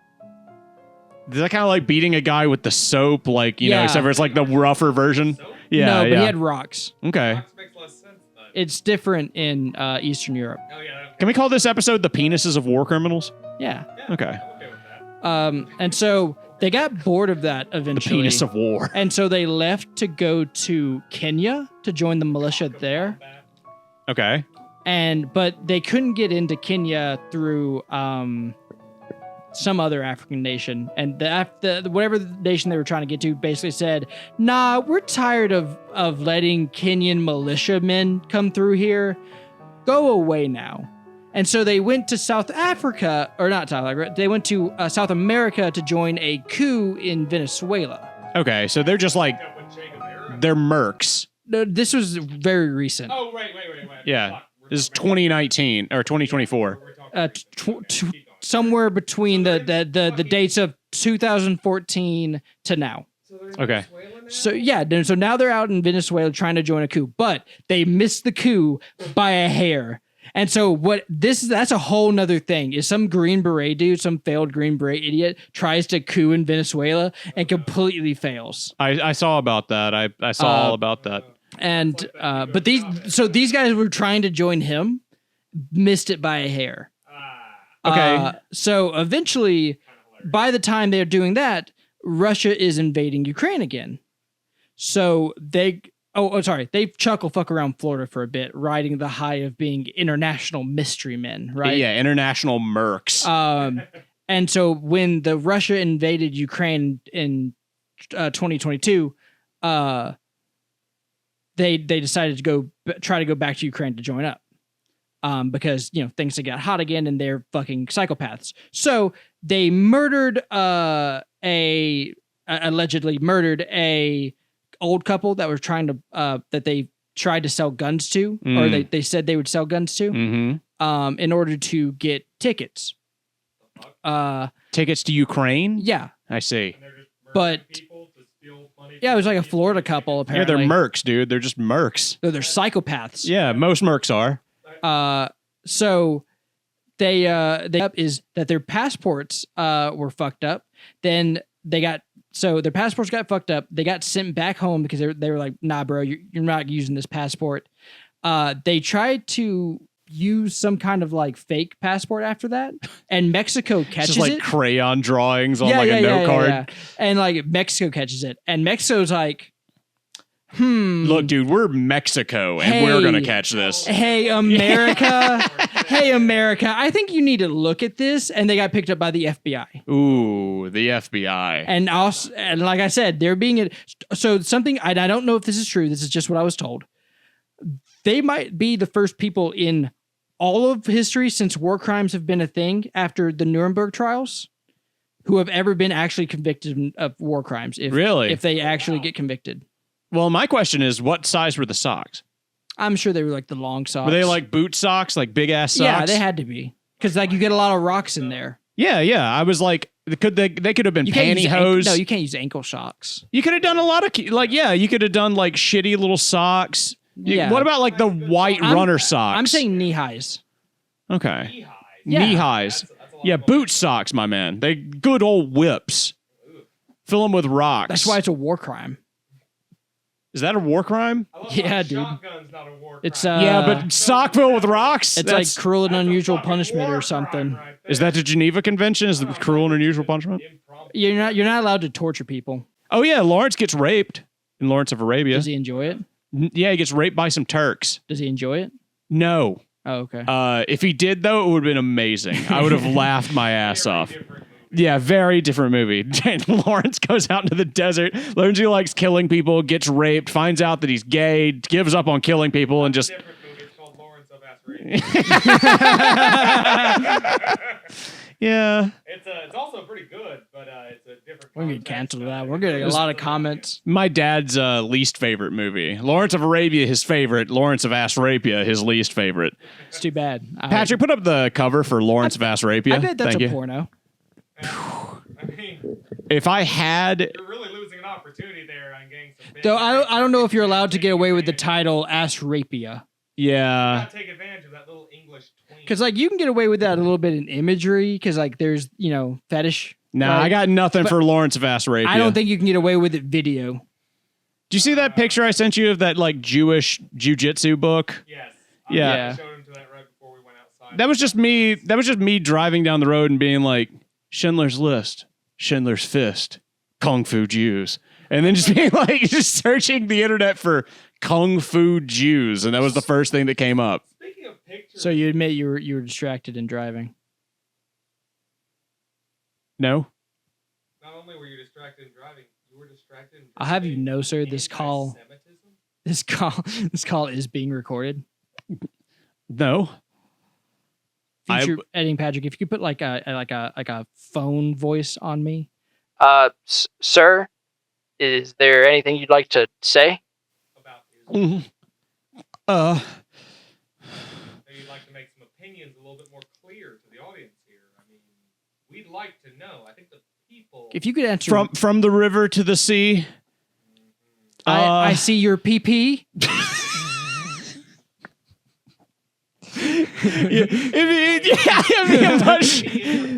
Is that kind of like beating a guy with the soap, like, you know, except for it's like the rougher version? Yeah. No, but he had rocks. Okay. Rocks makes less sense then. It's different in Eastern Europe. Oh, yeah. Can we call this episode The Penises of War Criminals? Yeah. Okay. I'm okay with that. And so they got bored of that The eventually. Penis of War. And so they left to go to Kenya to join the militia there. Okay. But they couldn't get into Kenya through some other African nation, and the whatever nation they were trying to get to basically said, "Nah, we're tired of letting Kenyan militiamen come through here. Go away now." And so they went to South Africa, or not South Africa. They went to South America to join a coup in Venezuela. Okay, so they're just like they're mercs. No, this was very recent. Oh, wait. Yeah, this is 2019 or 2024. Somewhere between the dates of 2014 to now. Okay. So now they're out in Venezuela trying to join a coup, but they missed the coup by a hair. And so that's a whole nother thing is some Green Beret dude, some failed Green Beret idiot tries to coup in Venezuela and completely fails. I saw about that. I saw all about that. And but these guys were trying to join him, missed it by a hair. Okay. So eventually, by the time they're doing that, Russia is invading Ukraine again. So they chuckle fuck around Florida for a bit, riding the high of being international mystery men, right? Yeah, international mercs. And so when the Russia invaded Ukraine in 2022, they decided to try to go back to Ukraine to join up. Because, you know, things had got hot again and they're fucking psychopaths. So they allegedly murdered a old couple that were trying to, that they tried to sell guns to, or they said they would sell guns to, in order to get tickets. Tickets to Ukraine? Yeah. I see. But, yeah, it was like a Florida couple, apparently. Yeah, they're mercs, dude. They're just mercs. They're psychopaths. Yeah, most mercs are. So they is that their passports were fucked up. Then their passports got fucked up. They got sent back home because they were like, nah, bro, you're not using this passport. They tried to use some kind of like fake passport after that, and Mexico catches just like it. Crayon drawings on a note card. Yeah. And like Mexico catches it, and Mexico's like, look, dude, we're Mexico, and we're gonna catch this. Hey, America. Hey, America. I think you need to look at this. And they got picked up by the FBI. Ooh, the FBI. And also, and like I said, they're being something. I don't know if this is true. This is just what I was told. They might be the first people in all of history since war crimes have been a thing after the Nuremberg trials who have ever been actually convicted of war crimes. If they actually get convicted. Well, my question is, what size were the socks? I'm sure they were like the long socks. Were they like boot socks, like big ass socks? Yeah, they had to be. Because like you get a lot of rocks in there. Yeah. I was like, they could have been pantyhose. No, you can't use ankle socks. You could have done a lot of you could have done like shitty little socks. Yeah. What about like the white runner socks? I'm saying knee highs. Okay. Yeah. Knee highs. Yeah, boot socks, my man. They good old whips. Fill them with rocks. That's why it's a war crime. Is that a war crime? Yeah, dude. Shotgun's not a war crime. It's but sock filled with rocks? It's like cruel and unusual punishment or something. Is that the Geneva Convention? Is the cruel and unusual punishment? You're not allowed to torture people. Oh yeah, Lawrence gets raped in Lawrence of Arabia. Does he enjoy it? Yeah, he gets raped by some Turks. Does he enjoy it? No. Oh, okay. If he did though, it would have been amazing. I would have laughed my ass off. Yeah, very different movie. Lawrence goes out into the desert, learns he likes killing people, gets raped, finds out that he's gay, gives up on killing people, and just... It's called Lawrence of Asrapia. Yeah. It's also pretty good, but it's a different... We're going to cancel that. We're getting a lot of comments. My dad's least favorite movie. Lawrence of Arabia, his favorite. Lawrence of Asrapia, his least favorite. It's too bad. Patrick, put up the cover for Lawrence of Asrapia. I bet that's Thank a you. porno. I mean, if I had, you're really losing an opportunity there on getting some. Though I don't know if you're allowed to get away with the title Asrapia. yeah, You gotta take advantage of that little English tween. Because like you can get away with that a little bit in imagery, because like there's fetish. nah, right? I got nothing for Lawrence of Asrapia. I don't think you can get away with it video. Do you see that picture I sent you of that like Jewish jujitsu book? Yes. Yeah. I showed him to that right before we went outside. That was just me. That was just me driving down the road and being like, Schindler's List, Schindler's Fist, Kung Fu Jews, and then just being like, just searching the internet for Kung Fu Jews, and that was the first thing that came up. Speaking of pictures. So you admit you were distracted in driving? No. Not only were you distracted in driving, you were distracted in I'll have you know, sir, this call is being recorded. No. Future editing Patrick, if you could put like a phone voice on me. Sir, is there anything you'd like to say? About his. Mm-hmm. Maybe you'd like to make some opinions a little bit more clear to the audience here. I mean, we'd like to know. I think the people. If you could answer from the river to the sea. I see your PP.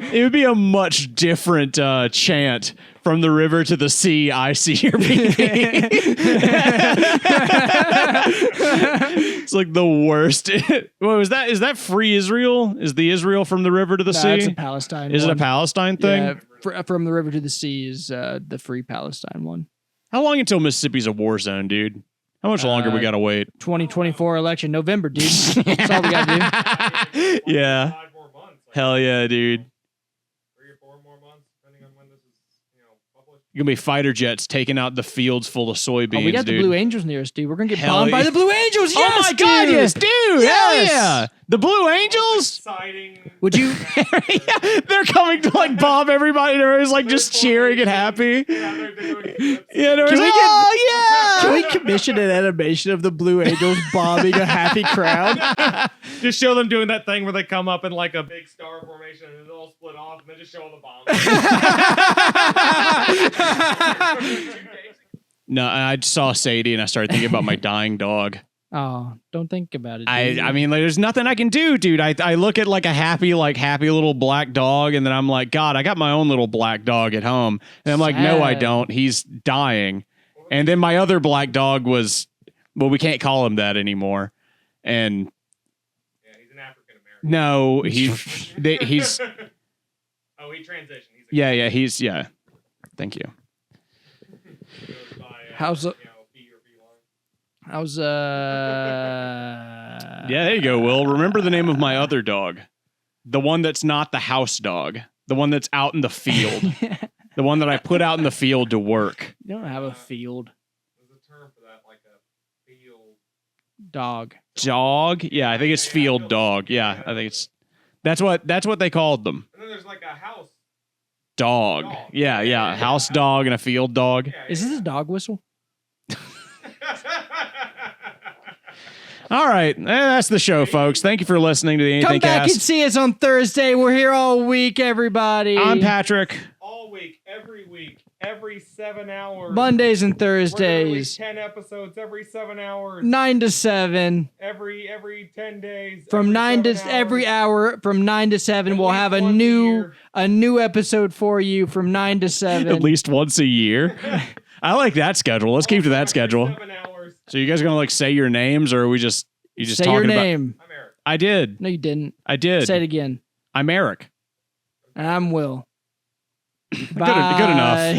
It would be a much different chant. From the river to the sea, I see your PP. It's like the worst. What was that? Is that Free Israel? Is the Israel from the river to the sea? It's a Palestine. Is it a Palestine thing? Yeah, from the river to the sea is the Free Palestine one. How long until Mississippi's a war zone, dude? How much longer we gotta wait? 2024 election, November, dude. That's all we gotta do. Yeah. 5 more months. Hell yeah, dude. 3 or 4 more months, depending on when this is, published. You're gonna be fighter jets taking out the fields full of soybeans. We got dude. the Blue Angels near us, dude. We're gonna get bombed by the Blue Angels. Yes, oh my god, dude. yes, dude. Yes. Hell yeah. The Blue Angels? Exciting. Would you? Yeah, they're coming to like bomb everybody, and everybody's like just cheering and happy. Yeah, they're doing it. Yeah, they're Can like, we oh Can we commission an animation of the Blue Angels bombing a happy crowd? Just show them doing that thing where they come up in like a big Star formation and it's all split off, and then just show all the bombs. No, I saw Sadie and I started thinking about my dying dog. Oh, don't think about it. I mean, like, there's nothing I can do, dude. I look at like a happy little black dog, and then I'm like, God, I got my own little black dog at home, and I'm like, no, I don't. He's dying. And then my other black dog was, well, we can't call him that anymore. And Yeah, he's an African American. no, he's Oh, he transitioned. yeah. Thank you. He goes by, How's B or B1. How's Yeah, there you go, Will. Remember the name of my other dog. The one that's not the house dog. The one that's out in the field. The one that I put out in the field to work. You don't have a field There's a term for that, like a field dog. Dog? Yeah, I think it's field dog. Yeah, I think that's what they called them. And then there's like a house Dog. Yeah. House dog and a field dog. Is this a dog whistle? All right. That's the show, folks. Thank you for listening to the Come AnythingCast. back and see us on Thursday. We're here all week, everybody. I'm Patrick. All week, every 7 hours. Mondays and We're gonna release Thursdays, 10 episodes every 7 hours. 9 to 7. Every 10 days. From every 9 to 7 every hours. hour, from 9 to 7, At we'll least have a once a new year. episode for you from 9 to 7. At least once a year. I like that schedule. Let's keep to that schedule. 7 hours. So you guys going to like say your names, or are we just Say talking your about? name. I'm Eric. I did. No, you didn't. I did. Say it again. I'm Eric. And I'm Will. Good enough.